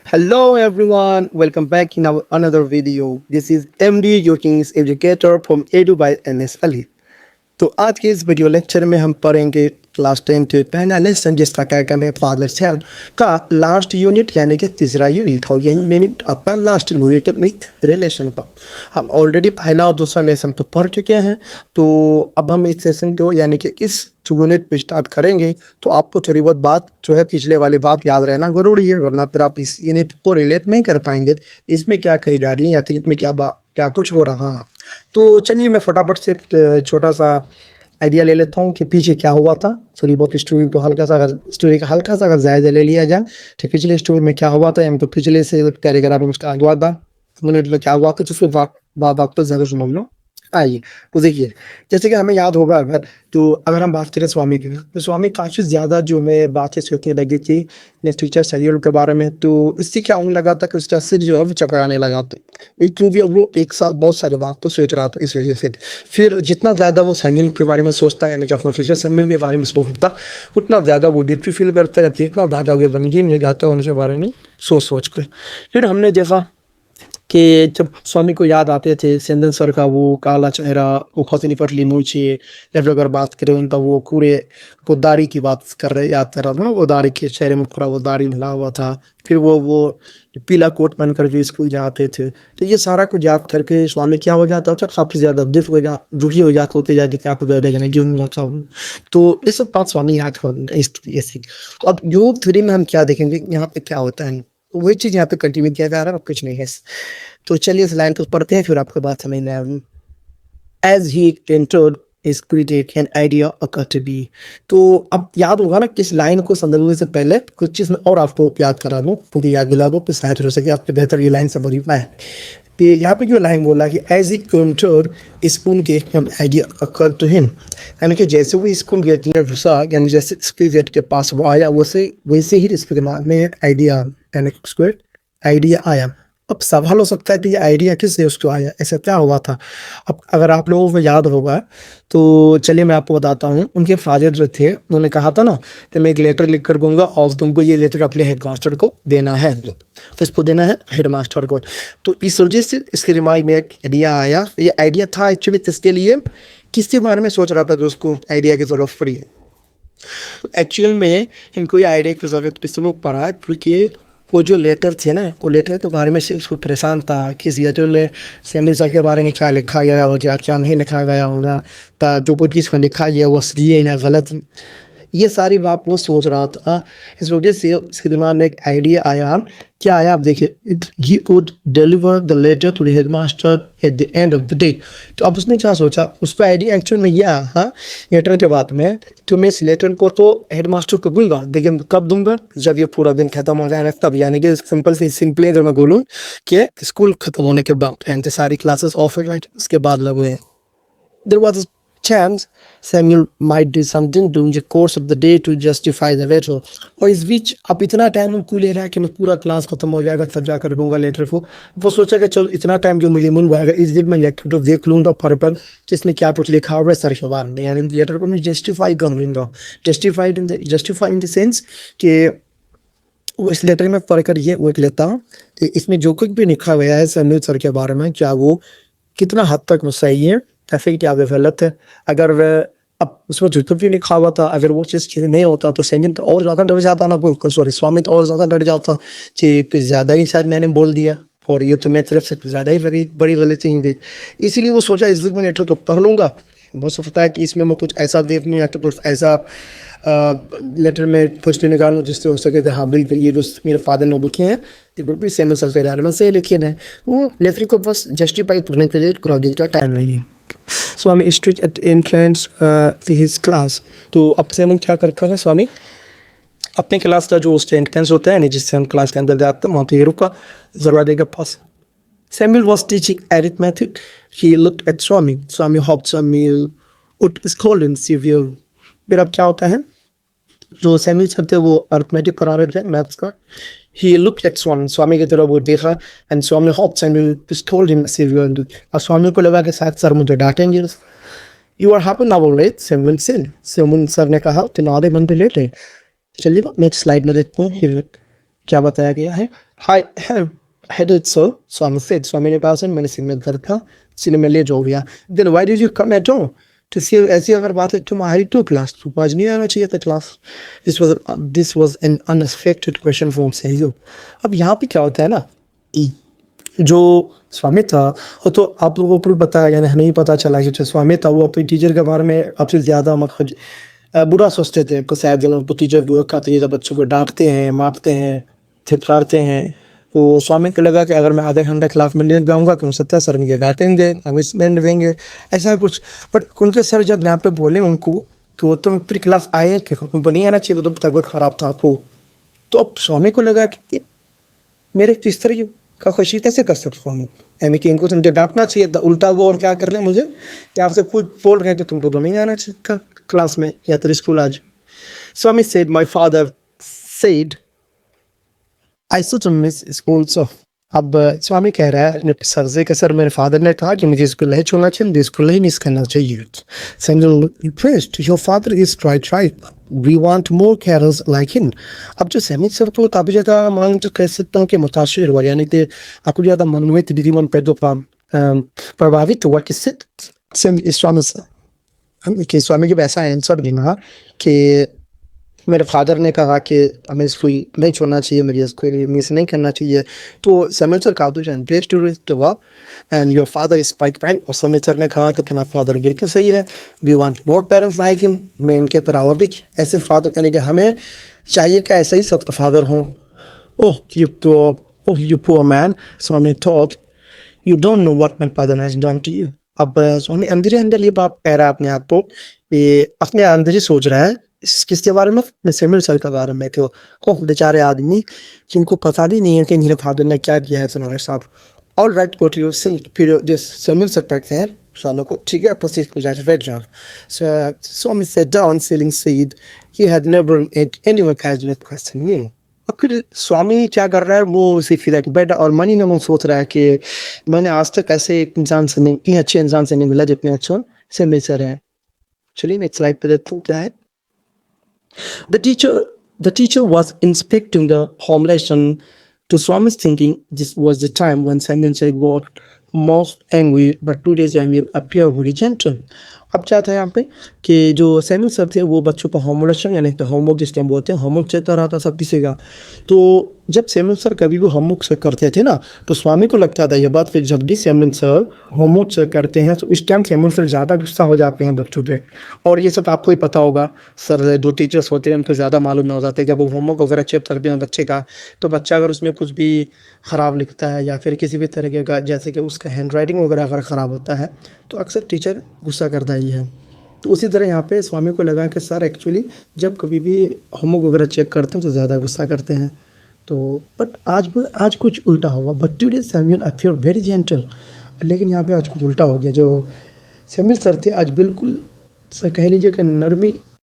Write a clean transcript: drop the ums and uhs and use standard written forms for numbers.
Hello everyone, welcome back in our another video. This is MD your King's Educator from Edu by NS Ali. तो आज के इस video lecture में हम पढ़ेंगे क्लास 10 के पहला लेसन जिसका क्या है फादर सेल का लास्ट यूनिट यानी कि तीसरा यूनिट और यही मैंने अपना लास्ट यूनिट में रिलेशन का हम ऑलरेडी पहला और दूसरा लेसन तो पढ़ चुके हैं। तो अब हम इस सेशन को यानी कि इस यूनिट पे स्टार्ट करेंगे। तो आपको थोड़ी बहुत बात जो है पिछले वाली बात याद रहना जरूरी है, वरना फिर आप इस यूनिट को रिलेट नहीं कर पाएंगे इसमें क्या कही जा रही है या फिर इसमें क्या कुछ हो रहा है। तो चलिए मैं फटाफट से एक छोटा सा आइडिया ले लेता हूँ कि पीछे क्या हुआ था। थोड़ी बहुत स्टोरी को स्टोरी का हल्का सा अगर जायजा ले लिया जाए तो पिछले स्टोरी में क्या हुआ था, हम तो पिछले से पैराग्राफ में उसका हुआ था क्या हुआ था, जिसको वापस ज़्यादा सुन लो। आइए तो देखिए, जैसे कि हमें याद होगा अगर हम बात करें स्वामी की, तो स्वामी काफ़ी ज़्यादा जो हमें बातें सोचने लगी थी नेक्स्ट टीचर शेड्यूल के बारे में। तो इससे क्या होने लगा था कि उसका सिर जो है वो चकराने लगा था, क्योंकि वो एक साथ बहुत सारे बात तो सोच रहा था। इस वजह से फिर जितना ज़्यादा वो शेड्यूल के बारे में सोचता है, यानी कि अपना फ्यूचर शेड्यूल के बारे में सोचता, उतना ज़्यादा वो डिप्टी फील करता है, इतना ज़्यादा वो गमगीन हो जाता है उनके बारे में सोच कर। फिर हमने देखा कि जब स्वामी को याद आते थे सेंदन सर का वो काला चेहरा, वो खौसनी पतली मूछे, जब अगर बात करें उनका वो पूरे वो दाढ़ी की बात कर रहे याद कर रहा था ना, वो दाढ़ी के चेहरे में पूरा वो दाढ़ी मिला हुआ था। फिर वो पीला कोट पहनकर जो स्कूल जाते थे, तो ये सारा कुछ याद करके स्वामी क्या हो जाता था, काफ़ी ज़्यादा दुखी हो जाते होते जाते क्या कुछ क्यों। तो ये सब बात स्वामी याद कर ऐसी। अब योग थ्योरी में हम क्या देखेंगे, यहाँ पे क्या होता है, वही चीज़ यहाँ पे कंटिन्यू किया जा रहा है, अब कुछ नहीं है। तो चलिए इस लाइन को पढ़ते हैं, फिर आपको बात समझ में आएगी। As he entered his critic an idea occurred to be। तो अब याद होगा ना किस लाइन को संदर्भ से पहले कुछ चीज़ में और आपको याद करा दूँ, पूरी याद दिला दूँ, तो शायद हो सके आपके बेहतर ये लाइन समझ पाए। तो यहाँ पे जो लाइन बोला कि as he entered school gate an idea occurred to him, यानी कि जैसे वो स्कूल गेट में घुसा, यानी जैसे स्कूल गेट के पास वो आया, वैसे ही इसके दिमाग में एक आइडिया आया। अब सवाल हो सकता है कि ये आइडिया किससे उसको आया, ऐसा क्या हुआ था। अब अगर आप लोगों को याद होगा तो चलिए मैं आपको बताता हूँ। उनके फादर जो थे उन्होंने कहा था ना कि मैं एक लेटर लिख कर दूंगा और तुमको ये लेटर अपने हेड मास्टर को देना है, तो इसको देना है हेड मास्टर को। तो इस वजह से इसके दिमाग में एक आइडिया आया। ये आइडिया था एक्चुअली किसके लिए, किसके बारे में सोच रहा था दोस्तों, आइडिया की जरूरत पड़ी है। एक्चुअल में इनको ये आइडिया की जरूरत इसलिए पड़ा है क्योंकि वो जो लेटर थे ना, वो लेटर के बारे में से उसको परेशान था कि इस लेटर में सेमिसा के बारे में क्या लिखा गया और क्या नहीं लिखा गया होगा, जो कुछ इसमें लिखा गया वो सही है या गलत, ये सारी बात वो सोच रहा था। इस वजह से उसके दिमाग में एक आइडिया आया। क्या आया आप देखिए, he would deliver the letter to the headmaster at the end of the day. तो अब उसने क्या सोचा, उसका आइडिया एक्चुअल में यह हाँ लेटर के बाद में, तो मैं इस लेटर को तो हेडमास्टर को दूंगा, लेकिन कब दूंगा, जब ये पूरा दिन खत्म हो जाएगा तब, यानी कि सिंपली अगर मैं बोलूँ कि स्कूल खत्म होने के बाद, यानी सारी क्लासेस ऑफ है, उसके बाद लगे हैं। There was a chance Samuel might do something during the course of the day to justify the letter। और इस बीच अब इतना टाइम उनको ले रहा है कि मैं पूरा क्लास खत्म हो जाएगा तब जाकर दूंगा लेटर को। वो सोचा कि चलो इतना टाइम जो मुझे मिल जाएगा इस दिन मैं लेटर तो देख लूँगा पर जिसमें क्या कुछ लिखा हुआ है सर के बारे में, यानी लेटर को मैं जस्टिफाई कर लूँगा। जस्टिफाई इन द सेंस कि वो इस लेटर में पढ़कर ये वो लेता हूँ इसमें जो कुछ भी लिखा गया है सैमुअल सर के बारे में, क्या वो कितना हद तक वो सही है या फिर क्या गलत है। अगर अब उसमें जो कुछ भी लिखा हुआ था अगर वो चीज़ नहीं होता तो सैमुअल तो और ज़्यादा डर जाता ना, सॉरी स्वामी तो और ज़्यादा डर जाता कि कुछ ज़्यादा ही शायद मैंने बोल दिया और ये तो मेरी तरफ से ज़्यादा ही बड़ी गलती ही थी। इसीलिए वो सोचा इस में लेटर तो पढ़ लूँगा, बहुत सोचता है कि इसमें मैं कुछ ऐसा देखने या तो कुछ ऐसा लेटर में कुछ भी निकालूँ जिससे हो सके तो हाँ बिल्कुल ये जो मेरे फादर ने लिखे हैं ये बिल्कुल सैमुअल सर के बारे में से लिखे हैं। वो लेटर को बस जस्टिफाई करने के लिए क्रॉस का टाइम नहीं है। Swami street at entrance his class. तो अब से हम क्या करते हैं, स्वामी अपने क्लास का जो एंट्रेंस होता है जिससे हम क्लास के अंदर जाते हैं वहाँ पे रुका दरवाजे के पास। Samuel was teaching arithmetic. He looked at Swami. Swami hoped Samuel would scold him severe। फिर अब क्या होता है, जो सैमुअल सर थे वो अर्थमेटिक करा रहे थे मैथ्स का। He looked at Swami, स्वामी की तरफ वो देखा and Swami hoped Samuel to scold him severely। और स्वामी को लगा कि शायद सर मुझे डांटेंगे। You are half an hour late, Samuel said। Samuel sir ने कहा तुम आधे घंटे लेट है। चलिए नेक्स्ट स्लाइड में देखते हैं क्या बताया गया है। हाय I did so. So I'm said, स्वामी ने पास है, मैंने सिर में दर्द था, इसलिए मैं ले जो गया. Then why did you come at all? To see ऐसी अगर बात है तुम्हारी तो क्लास तू आज नहीं आना चाहिए था class. This was an unexpected question from Seiyu. अब यहाँ पे क्या होता है ना, जो स्वामी था वो तो आप लोगों को बताया यानी हमें ही पता चला कि जो स्वामी था वो अपने टीचर के बारे में आपसे ज़्यादा मतलब बुरा सोचते थे. को शायद वो टीचर बुरा खाते हैं, जब बच्चों को डांटते हैं, मारते हैं, थितराते हैं. तो स्वामी को लगा कि अगर मैं आधे घंटे क्लास में लेट जाऊँगा तो सत्या सर मुझे डांटेंगे, पनिशमेंट देंगे, ऐसा कुछ. बट उनके सर जब यहाँ पे बोले उनको तो तुम प्री क्लास आए कि तुमको नहीं आना चाहिए, तो तबीयत खराब था आपको. तो अब स्वामी को लगा कि मेरे किस तरह का खुशी कैसे कर सकता हूँ यानी कि इनको तुमसे डांटना चाहिए था. उल्टा वो और क्या कर रहे हैं मुझे कि आपसे खुद बोल रहे हैं कि तुमको तो नहीं आना चाहिए क्लास में या तो स्कूल आज. स्वामी said my father said I should miss school. So अब स्वामी कह रहा है सर से कि सर मेरे फादर ने कहा कि मुझे स्कूल नहीं छोड़ना चाहिए, मुझे स्कूल नहीं मिस करना चाहिए. Samuel impressed. Your father is right. We want more carers like him. अब जो सैमिल सर को काफ़ी ज़्यादा मांग कह सकता हूँ कि मुतासिर हुआ, यानी कि आपको ज़्यादा मनोवित दीदी पे तो प्रभावित हुआ किससे स्वामी से कि स्वामी जब ऐसा आंसर देना कि मेरे फादर ने कहा कि हमें स्कूल नहीं छोड़ना चाहिए, मुझे स्कूल मिस नहीं करना चाहिए, तो सैमुअल सर काफ़ी इंप्रेस्ड हुआ. And your father is spike pan. और सैमुअल सर ने कहा कि तुम्हारा फादर बिल्कुल सही है. We want more parents like him. मैं इनके तरह भी ऐसे फादर यानी कि हमें चाहिए कि ऐसा ही सब फादर हों. Oh you poor man. Swami thought you don't know what my father has done to you. अब स्वामी अंदर ये बात कह रहा है अपने आप को, ये अपने अंदर ही सोच रहा है किसके बारे में, सैमुअल सर के बारे में. तो बेचारे आदमी जिनको पता भी नहीं है कि मेरे फादर ने क्या किया है तुम्हारे साथ. All right go to your seat. फिर सैमुअल सर कहते हैं सालों को ठीक है प्रोसीड टू जाए वेट जाओ. स्वामी sat down feeling said he had never had anyone casually question me. और फिर स्वामी क्या कर रहा है वो उसी फिर बैठा और मनी में वो सोच रहा है कि मैंने आज तक ऐसे एक इंसान से नहीं, इतने अच्छे इंसान से नहीं मिला जितने अच्छे सैमुअल सर हैं. चलिए नेक्स्ट स्लाइड पे देखते हैं. The teacher was inspecting the home lesson. To Swami's thinking, this was the time when Samuel said got most angry, but 2 days Samuel appeared very gentle. अब क्या था यहाँ पे कि जो सैमुअल सर थे वो बच्चों को होमवर्क यानी तो होमवर्क जिस टाइम बोलते हैं होमवर्क चेक कर रहा था सब किसी का. तो जब सैमुअल सर कभी भी होमवर्क चेक करते थे ना तो स्वामी को लगता था ये बात, फिर जब भी सैमुअल सर होमवर्क चेक करते हैं तो इस टाइम सैमुअल सर ज़्यादा गुस्सा हो जाते हैं बच्चों पे. और ये सब आपको ही पता होगा, सर जो टीचर्स होते हैं उनको ज़्यादा मालूम नहीं हो जाते. जब वो होमवर्क वगैरह चेक करते हैं बच्चे का तो बच्चा अगर उसमें कुछ भी ख़राब लिखता है या फिर किसी भी तरीके का जैसे कि उसका हैंड राइटिंग वगैरह अगर ख़राब होता है तो अक्सर टीचर गुस्सा करता ही है. तो उसी तरह यहाँ पे स्वामी को लगा कि सर एक्चुअली जब कभी भी होमवर्क वगैरह चेक करते हैं तो ज़्यादा गुस्सा करते हैं. तो बट आज कुछ उल्टा हुआ. But today Samuel appear very gentle. लेकिन यहाँ पे आज कुछ उल्टा हो गया. जो सैमुअल सर थे आज बिल्कुल कह लीजिए कि नरमी